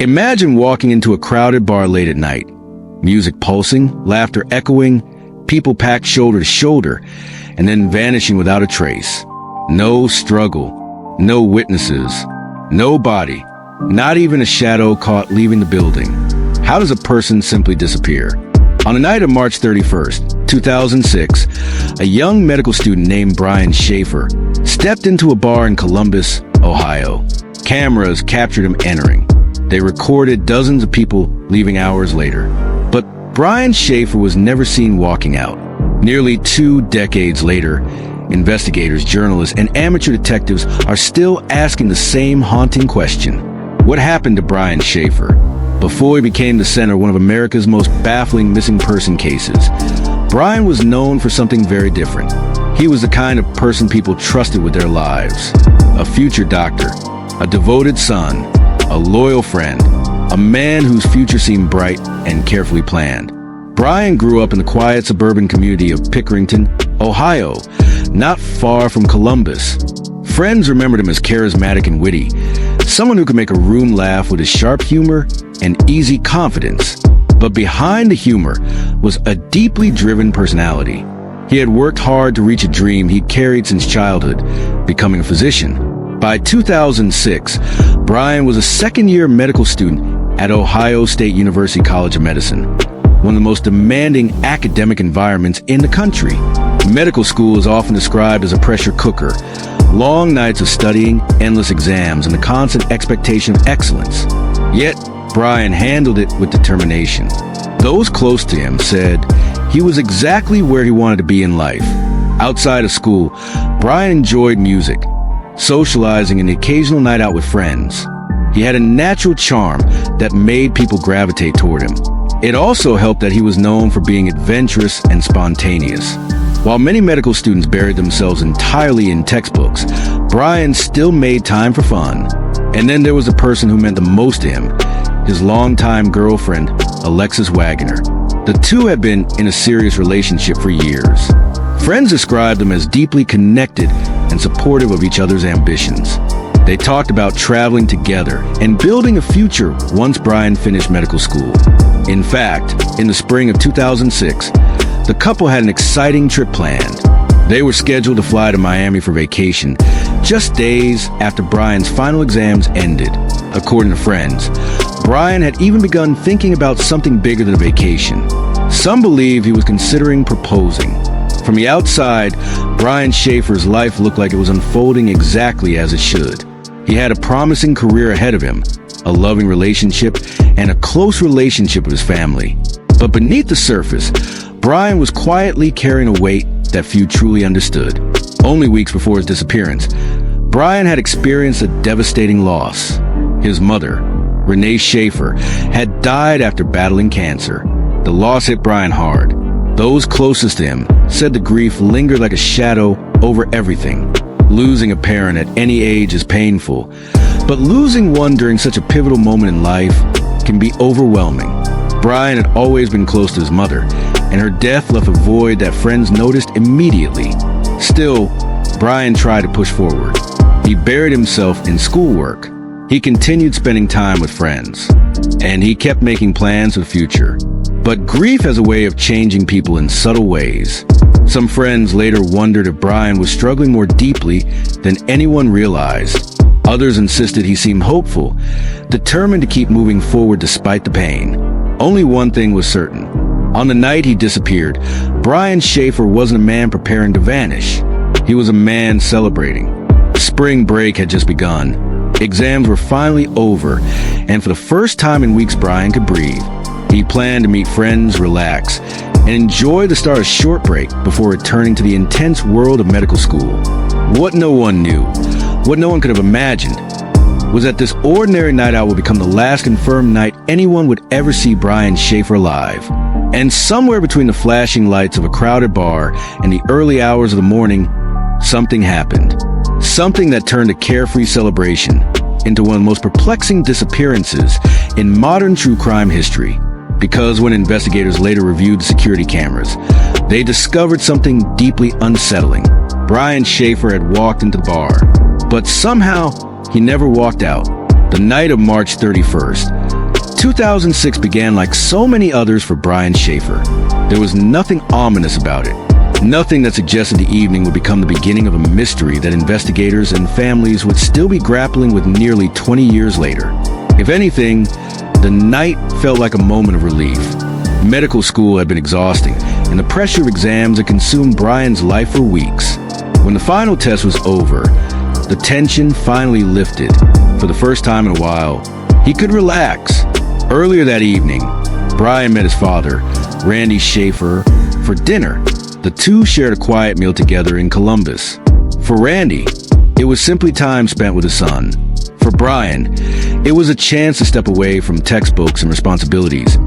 Imagine walking into a crowded bar late at night. Music pulsing, laughter echoing, people packed shoulder to shoulder, and then vanishing without a trace. No struggle, no witnesses, no body, not even a shadow caught leaving the building. How does a person simply disappear? On the night of March 31st, 2006, a young medical student named Brian Shaffer stepped into a bar in Columbus, Ohio. Cameras captured him entering. They recorded dozens of people leaving hours later. But Brian Shaffer was never seen walking out. Nearly 2 decades later, investigators, journalists, and amateur detectives are still asking the same haunting question. What happened to Brian Shaffer? Before he became the center of one of America's most baffling missing person cases, Brian was known for something very different. He was the kind of person people trusted with their lives. A future doctor, a devoted son, a loyal friend, a man whose future seemed bright and carefully planned. Brian grew up in the quiet suburban community of Pickerington, Ohio, not far from Columbus. Friends remembered him as charismatic and witty, someone who could make a room laugh with his sharp humor and easy confidence. But behind the humor was a deeply driven personality. He had worked hard to reach a dream he'd carried since childhood, becoming a physician. By 2006, Brian was a second-year medical student at Ohio State University College of Medicine, one of the most demanding academic environments in the country. Medical school is often described as a pressure cooker. Long nights of studying, endless exams, and the constant expectation of excellence. Yet, Brian handled it with determination. Those close to him said he was exactly where he wanted to be in life. Outside of school, Brian enjoyed music, socializing, and the occasional night out with friends. He had a natural charm that made people gravitate toward him. It also helped that he was known for being adventurous and spontaneous. While many medical students buried themselves entirely in textbooks, Brian still made time for fun. And then there was the person who meant the most to him, his longtime girlfriend, Alexis Wagner. The two had been in a serious relationship for years. Friends described them as deeply connected and supportive of each other's ambitions. They talked about traveling together and building a future once Brian finished medical school. In fact, in the spring of 2006, the couple had an exciting trip planned. They were scheduled to fly to Miami for vacation, just days after Brian's final exams ended. According to friends, Brian had even begun thinking about something bigger than a vacation. Some believe he was considering proposing. From the outside, Brian Shaffer's life looked like it was unfolding exactly as it should. He had a promising career ahead of him, a loving relationship, and a close relationship with his family. But beneath the surface, Brian was quietly carrying a weight that few truly understood. Only weeks before his disappearance, Brian had experienced a devastating loss. His mother, Renee Shaffer, had died after battling cancer. The loss hit Brian hard. Those closest to him said the grief lingered like a shadow over everything. Losing a parent at any age is painful, but losing one during such a pivotal moment in life can be overwhelming. Brian had always been close to his mother, and her death left a void that friends noticed immediately. Still, Brian tried to push forward. He buried himself in schoolwork. He continued spending time with friends, and he kept making plans for the future. But grief has a way of changing people in subtle ways. Some friends later wondered if Brian was struggling more deeply than anyone realized. Others insisted he seemed hopeful, determined to keep moving forward despite the pain. Only one thing was certain. On the night he disappeared, Brian Shaffer wasn't a man preparing to vanish. He was a man celebrating. Spring break had just begun. Exams were finally over, and for the first time in weeks, Brian could breathe. He planned to meet friends, relax, and enjoy the start of short break before returning to the intense world of medical school. What no one knew, what no one could have imagined, was that this ordinary night out would become the last confirmed night anyone would ever see Brian Shaffer alive. And somewhere between the flashing lights of a crowded bar and the early hours of the morning, something happened. Something that turned a carefree celebration into one of the most perplexing disappearances in modern true crime history. Because when investigators later reviewed the security cameras, they discovered something deeply unsettling. Brian Shaffer had walked into the bar, but somehow he never walked out. The night of March 31st, 2006 began like so many others for Brian Shaffer. There was nothing ominous about it. Nothing that suggested the evening would become the beginning of a mystery that investigators and families would still be grappling with nearly 20 years later. If anything, the night felt like a moment of relief. Medical school had been exhausting, and the pressure of exams had consumed Brian's life for weeks. When the final test was over, the tension finally lifted. For the first time in a while, he could relax. Earlier that evening, Brian met his father, Randy Shaffer, for dinner. The two shared a quiet meal together in Columbus. For Randy, it was simply time spent with his son. For Brian, it was a chance to step away from textbooks and responsibilities,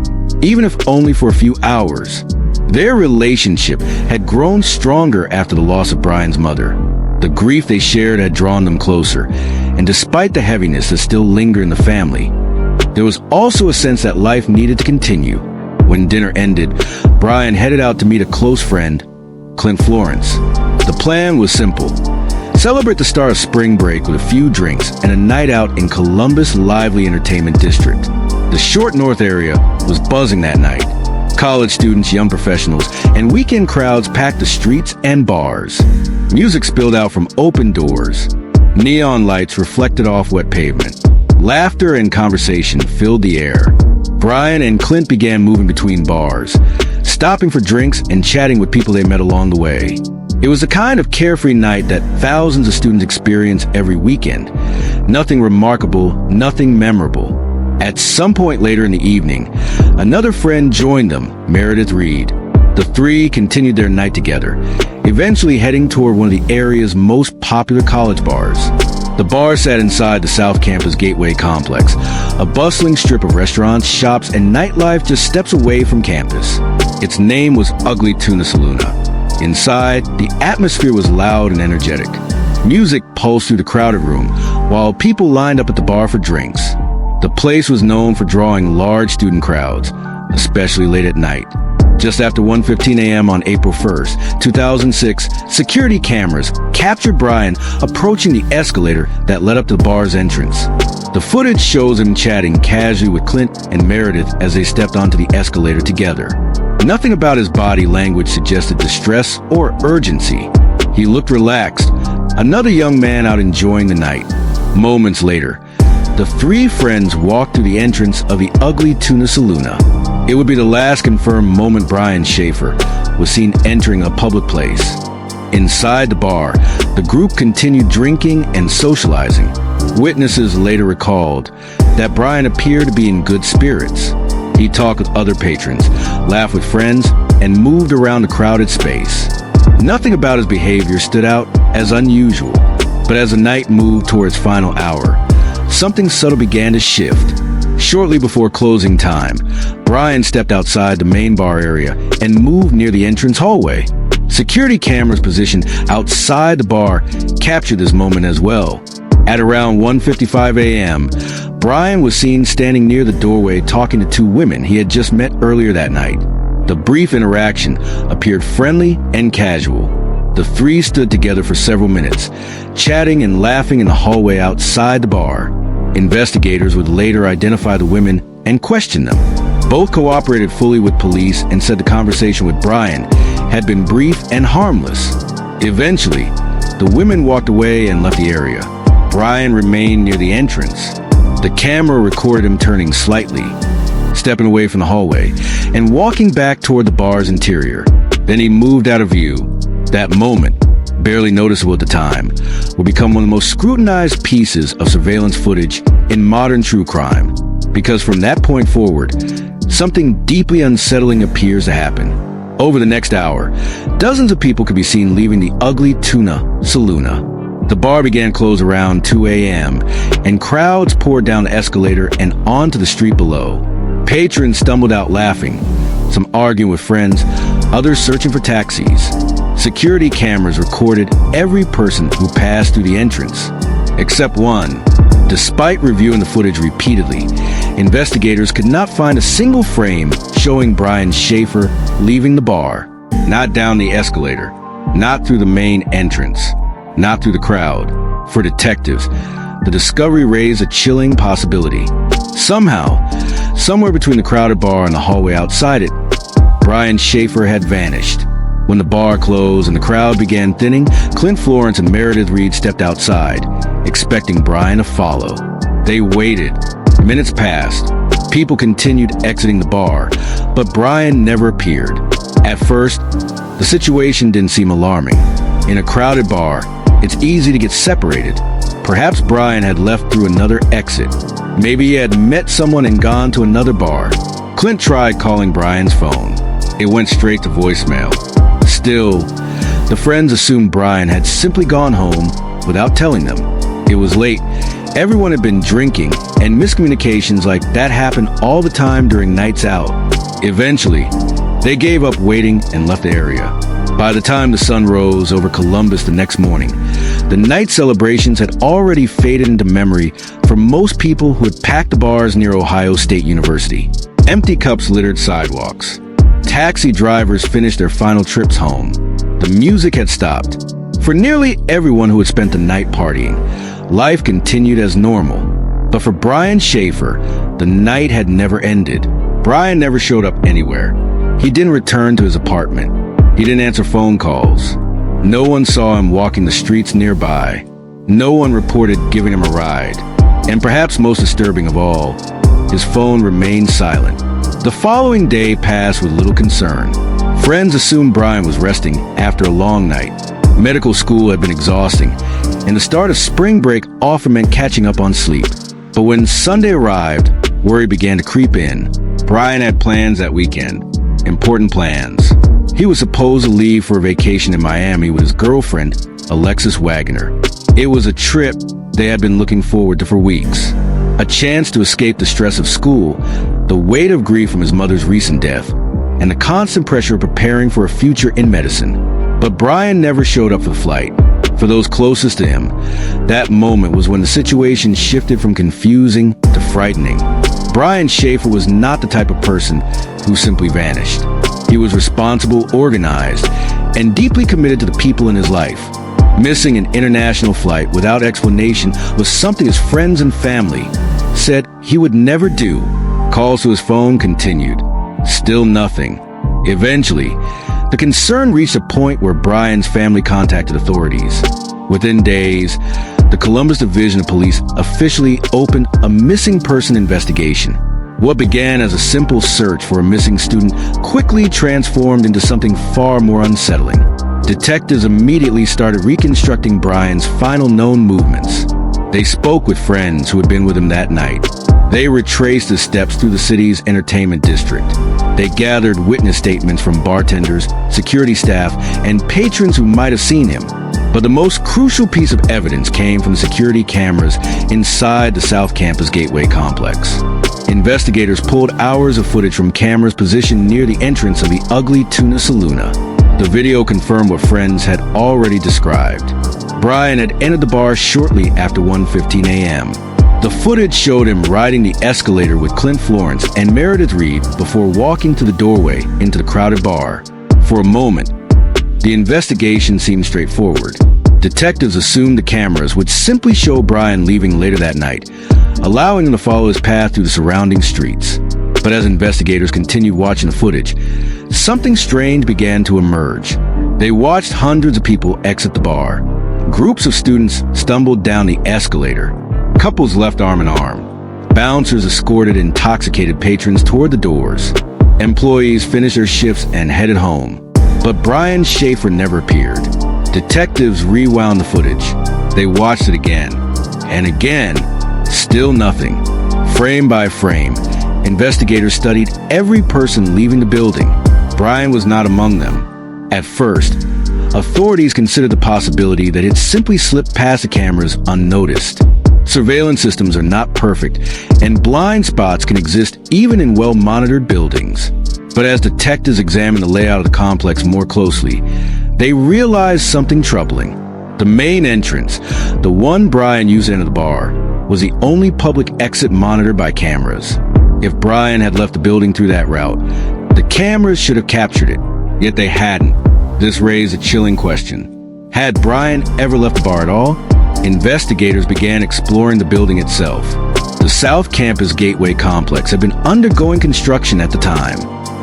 even if only for a few hours. Their relationship had grown stronger after the loss of Brian's mother. The grief they shared had drawn them closer, and despite the heaviness that still lingered in the family, there was also a sense that life needed to continue. When dinner ended, Brian headed out to meet a close friend, Clint Florence. The plan was simple. Celebrate the start of spring break with a few drinks and a night out in Columbus' lively entertainment district. The Short North area was buzzing that night. College students, young professionals, and weekend crowds packed the streets and bars. Music spilled out from open doors. Neon lights reflected off wet pavement. Laughter and conversation filled the air. Brian and Clint began moving between bars, stopping for drinks and chatting with people they met along the way. It was the kind of carefree night that thousands of students experience every weekend. Nothing remarkable, nothing memorable. At some point later in the evening, another friend joined them, Meredith Reed. The three continued their night together, eventually heading toward one of the area's most popular college bars. The bar sat inside the South Campus Gateway complex, a bustling strip of restaurants, shops, and nightlife just steps away from campus. Its name was Ugly Tuna Saloona. Inside, the atmosphere was loud and energetic. Music pulsed through the crowded room, while people lined up at the bar for drinks. The place was known for drawing large student crowds, especially late at night. Just after 1:15 a.m. on April 1st, 2006, security cameras captured Brian approaching the escalator that led up to the bar's entrance. The footage shows him chatting casually with Clint and Meredith as they stepped onto the escalator together. Nothing about his body language suggested distress or urgency. He looked relaxed, another young man out enjoying the night. Moments later, the three friends walked through the entrance of the Ugly Tuna Saloona. It would be the last confirmed moment Brian Shaffer was seen entering a public place. Inside the bar, the group continued drinking and socializing. Witnesses later recalled that Brian appeared to be in good spirits. He talked with other patrons, laughed with friends, and moved around the crowded space. Nothing about his behavior stood out as unusual, but as the night moved toward its final hour, something subtle began to shift. Shortly before closing time, Brian stepped outside the main bar area and moved near the entrance hallway. Security cameras positioned outside the bar captured this moment as well. At around 1:55 a.m., Brian was seen standing near the doorway talking to two women he had just met earlier that night. The brief interaction appeared friendly and casual. The three stood together for several minutes, chatting and laughing in the hallway outside the bar. Investigators would later identify the women and question them. Both cooperated fully with police and said the conversation with Brian had been brief and harmless. Eventually, the women walked away and left the area. Brian remained near the entrance. The camera recorded him turning slightly, stepping away from the hallway, and walking back toward the bar's interior. Then he moved out of view. That moment, barely noticeable at the time, will become one of the most scrutinized pieces of surveillance footage in modern true crime. Because from that point forward, something deeply unsettling appears to happen. Over the next hour, dozens of people could be seen leaving the Ugly Tuna Saloona. The bar began to close around 2 a.m., and crowds poured down the escalator and onto the street below. Patrons stumbled out laughing, some arguing with friends, others searching for taxis. Security cameras recorded every person who passed through the entrance, except one. Despite reviewing the footage repeatedly, investigators could not find a single frame showing Brian Shaffer leaving the bar. Not down the escalator, not through the main entrance, not through the crowd. For detectives, the discovery raised a chilling possibility. Somehow, somewhere between the crowded bar and the hallway outside it, Brian Shaffer had vanished. When the bar closed and the crowd began thinning, Clint Florence and Meredith Reed stepped outside, expecting Brian to follow. They waited. Minutes passed. People continued exiting the bar, but Brian never appeared. At first, the situation didn't seem alarming. In a crowded bar, it's easy to get separated. Perhaps Brian had left through another exit. Maybe he had met someone and gone to another bar. Clint tried calling Brian's phone. It went straight to voicemail. Still, the friends assumed Brian had simply gone home without telling them. It was late. Everyone had been drinking, and miscommunications like that happened all the time during nights out. Eventually, they gave up waiting and left the area. By the time the sun rose over Columbus the next morning, the night celebrations had already faded into memory for most people who had packed the bars near Ohio State University. Empty cups littered sidewalks. Taxi drivers finished their final trips home. The music had stopped. For nearly everyone who had spent the night partying, life continued as normal. But for Brian Shaffer, the night had never ended. Brian never showed up anywhere. He didn't return to his apartment. He didn't answer phone calls. No one saw him walking the streets nearby. No one reported giving him a ride. And perhaps most disturbing of all, his phone remained silent. The following day passed with little concern. Friends assumed Brian was resting after a long night. Medical school had been exhausting, and the start of spring break often meant catching up on sleep. But when Sunday arrived, worry began to creep in. Brian had plans that weekend. Important plans. He was supposed to leave for a vacation in Miami with his girlfriend, Alexis Wagner. It was a trip they had been looking forward to for weeks. A chance to escape the stress of school, the weight of grief from his mother's recent death, and the constant pressure of preparing for a future in medicine. But Brian never showed up for the flight. For those closest to him, that moment was when the situation shifted from confusing to frightening. Brian Shaffer was not the type of person who simply vanished. He was responsible, organized, and deeply committed to the people in his life. Missing an international flight without explanation was something his friends and family said he would never do. Calls to his phone continued. Still nothing. Eventually, the concern reached a point where Brian's family contacted authorities. Within days, the Columbus Division of Police officially opened a missing person investigation. What began as a simple search for a missing student quickly transformed into something far more unsettling. Detectives immediately started reconstructing Brian's final known movements. They spoke with friends who had been with him that night. They retraced his steps through the city's entertainment district. They gathered witness statements from bartenders, security staff, and patrons who might have seen him. But the most crucial piece of evidence came from the security cameras inside the South Campus Gateway complex. Investigators pulled hours of footage from cameras positioned near the entrance of the Ugly Tuna Saloona. The video confirmed what friends had already described. Brian had entered the bar shortly after 1:15 a.m. The footage showed him riding the escalator with Clint Florence and Meredith Reed before walking to the doorway into the crowded bar. For a moment, the investigation seemed straightforward. Detectives assumed the cameras would simply show Brian leaving later that night, allowing him to follow his path through the surrounding streets. But as investigators continued watching the footage, something strange began to emerge. They watched hundreds of people exit the bar. Groups of students stumbled down the escalator. Couples left arm in arm. Bouncers escorted intoxicated patrons toward the doors. Employees finished their shifts and headed home. But Brian Shaffer never appeared. Detectives rewound the footage. They watched it again and again. Still nothing. Frame by frame, investigators studied every person leaving the building. Brian was not among them. At first, authorities considered the possibility that it simply slipped past the cameras unnoticed. Surveillance systems are not perfect, and blind spots can exist even in well-monitored buildings. But as detectives examined the layout of the complex more closely, they realized something troubling. The main entrance, the one Brian used to enter the bar, was the only public exit monitored by cameras. If Brian had left the building through that route, the cameras should have captured it, yet they hadn't. This raised a chilling question. Had Brian ever left the bar at all? investigators began exploring the building itself. The South Campus Gateway Complex had been undergoing construction at the time.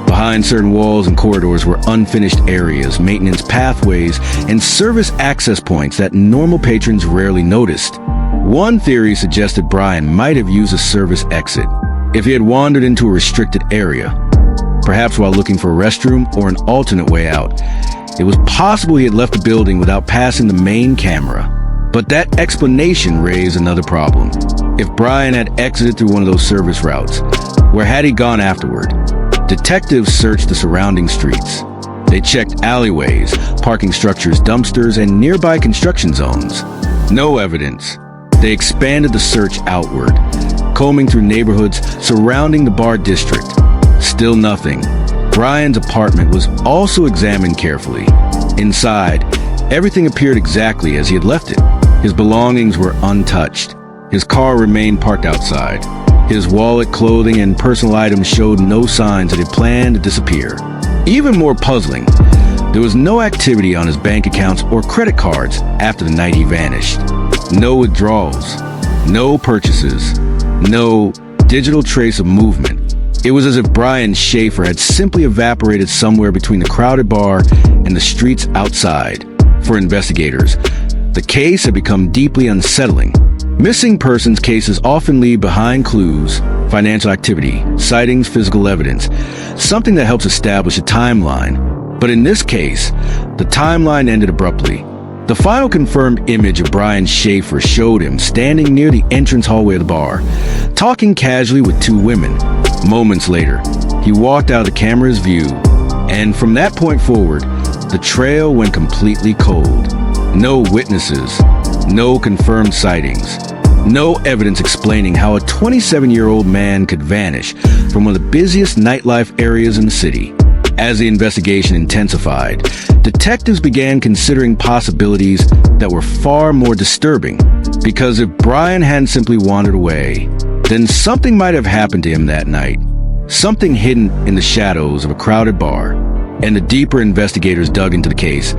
Behind certain walls and corridors were unfinished areas, maintenance pathways, and service access points that normal patrons rarely noticed. One theory suggested Brian might have used a service exit if he had wandered into a restricted area, perhaps while looking for a restroom or an alternate way out. It was possible he had left the building without passing the main camera. But that explanation raised another problem. If Brian had exited through one of those service routes, where had he gone afterward? Detectives searched the surrounding streets. They checked alleyways, parking structures, dumpsters, and nearby construction zones. No evidence. They expanded the search outward, combing through neighborhoods surrounding the bar district. Still nothing. Brian's apartment was also examined carefully. Inside, everything appeared exactly as he had left it. His belongings were untouched. His car remained parked outside. His wallet, clothing, and personal items showed no signs that he planned to disappear. Even more puzzling, there was no activity on his bank accounts or credit cards after the night he vanished. No withdrawals, no purchases, no digital trace of movement. It was as if Brian Shaffer had simply evaporated somewhere between the crowded bar and the streets outside. For investigators, the case had become deeply unsettling. Missing persons cases often leave behind clues, financial activity, sightings, physical evidence, something that helps establish a timeline. But in this case, the timeline ended abruptly. The final confirmed image of Brian Shaffer showed him standing near the entrance hallway of the bar, talking casually with two women. Moments later, he walked out of the camera's view, and from that point forward, the trail went completely cold. No witnesses, no confirmed sightings, no evidence explaining how a 27-year-old man could vanish from one of the busiest nightlife areas in the city. As the investigation intensified, detectives began considering possibilities that were far more disturbing. Because if Brian hadn't simply wandered away, then something might have happened to him that night. Something hidden in the shadows of a crowded bar. And the deeper investigators dug into the case,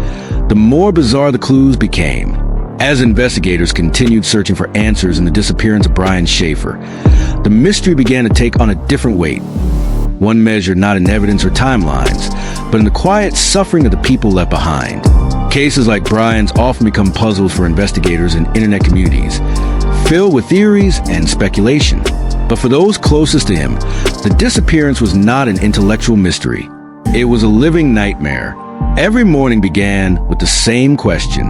the more bizarre the clues became. As investigators continued searching for answers in the disappearance of Brian Shaffer, the mystery began to take on a different weight. One measured not in evidence or timelines, but in the quiet suffering of the people left behind. Cases like Brian's often become puzzles for investigators in internet communities, filled with theories and speculation. But for those closest to him, the disappearance was not an intellectual mystery. It was a living nightmare. Every morning began with the same question,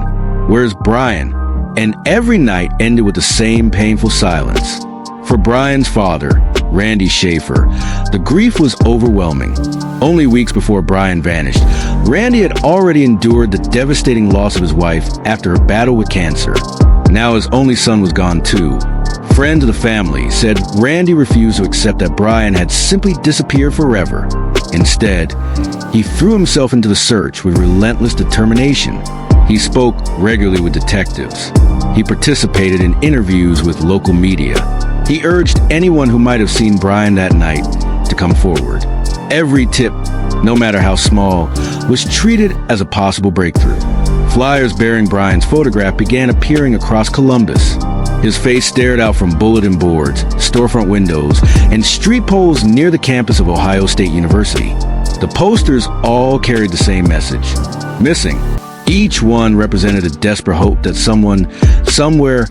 "Where's Brian?" And every night ended with the same painful silence. For Brian's father, Randy Shaffer, the grief was overwhelming. Only weeks before Brian vanished, Randy had already endured the devastating loss of his wife after a battle with cancer. Now his only son was gone too. Friends of the family said Randy refused to accept that Brian had simply disappeared forever. Instead, he threw himself into the search with relentless determination. He spoke regularly with detectives. He participated in interviews with local media. He urged anyone who might have seen Brian that night to come forward. Every tip, no matter how small, was treated as a possible breakthrough. Flyers bearing Brian's photograph began appearing across Columbus. His face stared out from bulletin boards, storefront windows, and street poles near the campus of Ohio State University. The posters all carried the same message: missing. Each one represented a desperate hope that someone, somewhere,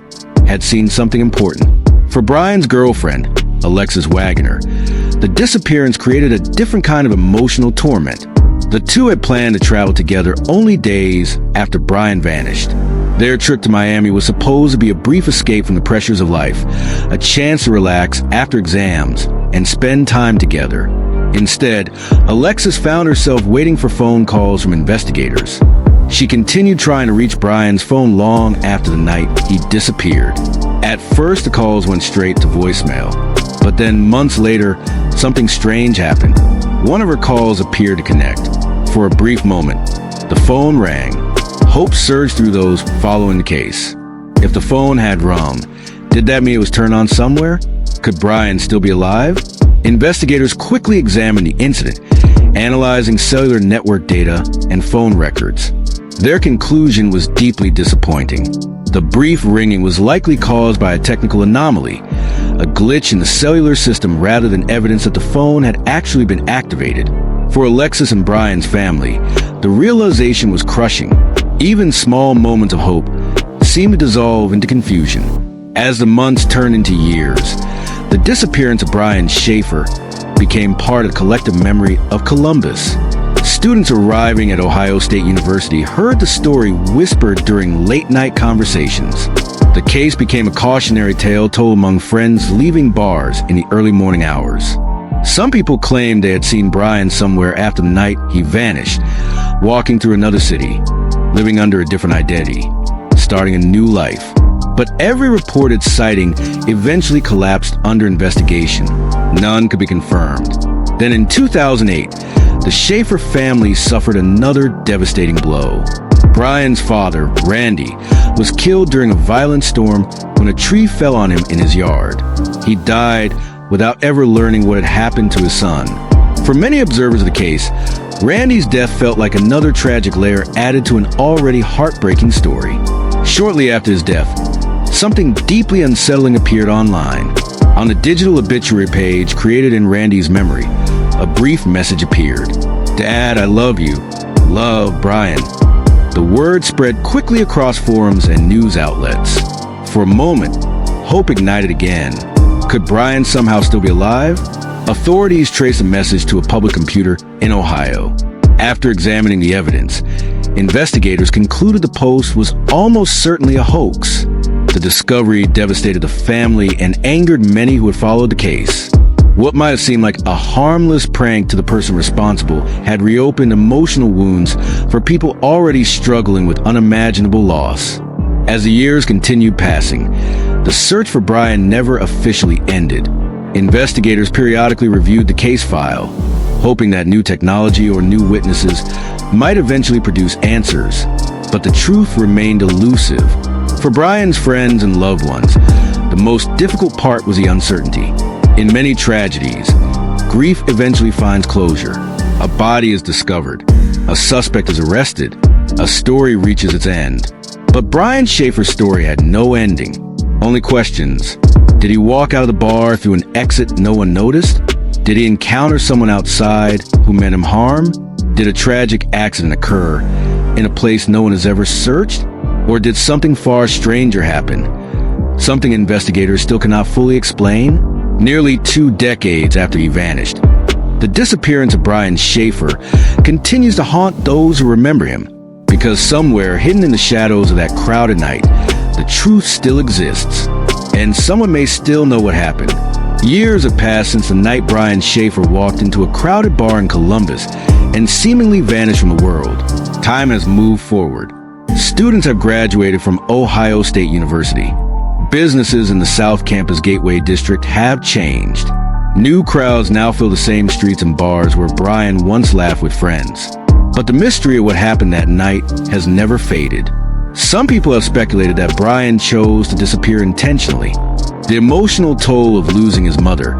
had seen something important. For Brian's girlfriend, Alexis Wagoner, the disappearance created a different kind of emotional torment. The two had planned to travel together only days after Brian vanished. Their trip to Miami was supposed to be a brief escape from the pressures of life, a chance to relax after exams and spend time together. Instead, Alexis found herself waiting for phone calls from investigators. She continued trying to reach Brian's phone long after the night he disappeared. At first, the calls went straight to voicemail, but then months later, something strange happened. One of her calls appeared to connect. For a brief moment, the phone rang. Hope surged through those following the case. If the phone had rung, did that mean it was turned on somewhere? Could Brian still be alive? Investigators quickly examined the incident, analyzing cellular network data and phone records. Their conclusion was deeply disappointing. The brief ringing was likely caused by a technical anomaly, a glitch in the cellular system rather than evidence that the phone had actually been activated. For Alexis and Brian's family, the realization was crushing. Even small moments of hope seemed to dissolve into confusion. As the months turned into years, the disappearance of Brian Shaffer became part of the collective memory of Columbus. Students arriving at Ohio State University heard the story whispered during late-night conversations. The case became a cautionary tale told among friends leaving bars in the early morning hours. Some people claimed they had seen Brian somewhere after the night he vanished, walking through another city, living under a different identity, starting a new life. But every reported sighting eventually collapsed under investigation. None could be confirmed. Then in 2008, the Shaffer family suffered another devastating blow. Brian's father, Randy, was killed during a violent storm when a tree fell on him in his yard. He died without ever learning what had happened to his son. For many observers of the case, Randy's death felt like another tragic layer added to an already heartbreaking story. Shortly after his death, something deeply unsettling appeared online. On the digital obituary page created in Randy's memory, a brief message appeared. "Dad, I love you. Love, Brian." The word spread quickly across forums and news outlets. For a moment, hope ignited again. Could Brian somehow still be alive? Authorities traced the message to a public computer in Ohio. After examining the evidence, investigators concluded the post was almost certainly a hoax. The discovery devastated the family and angered many who had followed the case. What might have seemed like a harmless prank to the person responsible had reopened emotional wounds for people already struggling with unimaginable loss. As the years continued passing, the search for Brian never officially ended. Investigators periodically reviewed the case file, hoping that new technology or new witnesses might eventually produce answers. But the truth remained elusive. For Brian's friends and loved ones, the most difficult part was the uncertainty. In many tragedies, grief eventually finds closure. A body is discovered, a suspect is arrested, a story reaches its end. But Brian Shaffer's story had no ending, only questions. Did he walk out of the bar through an exit no one noticed? Did he encounter someone outside who meant him harm? Did a tragic accident occur in a place no one has ever searched? Or did something far stranger happen? Something investigators still cannot fully explain? Nearly 2 decades after he vanished, the disappearance of Brian Shaffer continues to haunt those who remember him, because somewhere hidden in the shadows of that crowded night, the truth still exists, and someone may still know what happened. Years have passed since the night Brian Shaffer walked into a crowded bar in Columbus and seemingly vanished from the world. Time has moved forward. Students have graduated from Ohio State University. Businesses in the South Campus Gateway District have changed. New crowds now fill the same streets and bars where Brian once laughed with friends. But the mystery of what happened that night has never faded. Some people have speculated that Brian chose to disappear intentionally. The emotional toll of losing his mother,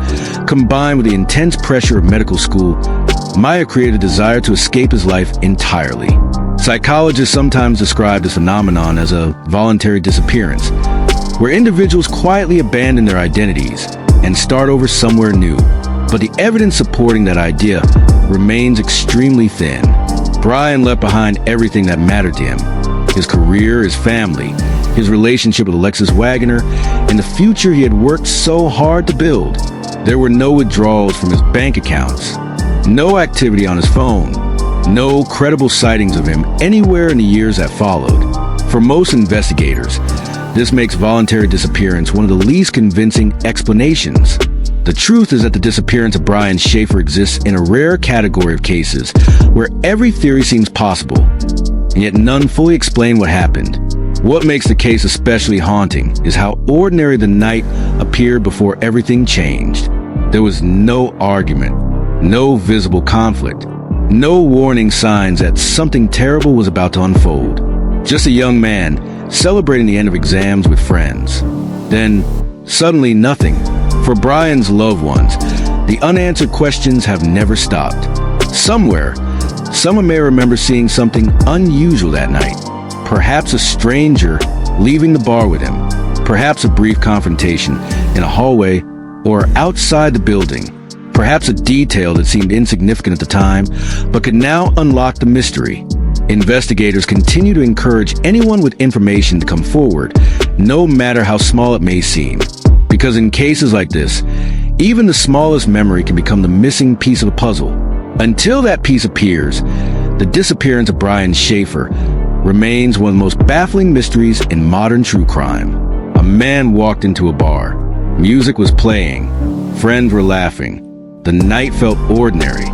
combined with the intense pressure of medical school, might have created a desire to escape his life entirely. Psychologists sometimes describe this phenomenon as a voluntary disappearance, where individuals quietly abandon their identities and start over somewhere new. But the evidence supporting that idea remains extremely thin. Brian left behind everything that mattered to him: his career, his family, his relationship with Alexis Wagner, and the future he had worked so hard to build. There were no withdrawals from his bank accounts, no activity on his phone, no credible sightings of him anywhere in the years that followed. For most investigators, this makes voluntary disappearance one of the least convincing explanations. The truth is that the disappearance of Brian Shaffer exists in a rare category of cases where every theory seems possible, and yet none fully explain what happened. What makes the case especially haunting is how ordinary the night appeared before everything changed. There was no argument, no visible conflict, no warning signs that something terrible was about to unfold. Just a young man celebrating the end of exams with friends. Then, suddenly nothing. For Brian's loved ones, the unanswered questions have never stopped. Somewhere, someone may remember seeing something unusual that night. Perhaps a stranger leaving the bar with him, perhaps a brief confrontation in a hallway or outside the building, perhaps a detail that seemed insignificant at the time, but could now unlock the mystery. Investigators continue to encourage anyone with information to come forward, no matter how small it may seem. Because in cases like this, even the smallest memory can become the missing piece of the puzzle. Until that piece appears, the disappearance of Brian Shaffer remains one of the most baffling mysteries in modern true crime. A man walked into a bar. Music was playing. Friends were laughing. The night felt ordinary.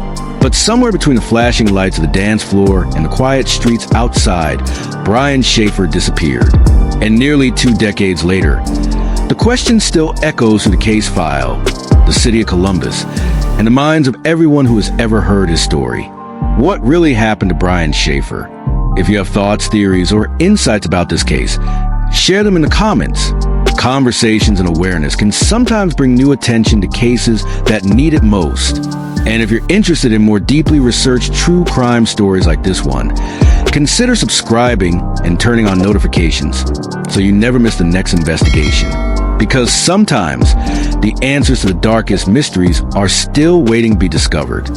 But somewhere between the flashing lights of the dance floor and the quiet streets outside, Brian Shaffer disappeared. And nearly 2 decades later, the question still echoes through the case file, the city of Columbus, and the minds of everyone who has ever heard his story. What really happened to Brian Shaffer? If you have thoughts, theories, or insights about this case, share them in the comments. Conversations and awareness can sometimes bring new attention to cases that need it most. And if you're interested in more deeply researched true crime stories like this one, consider subscribing and turning on notifications so you never miss the next investigation. Because sometimes the answers to the darkest mysteries are still waiting to be discovered.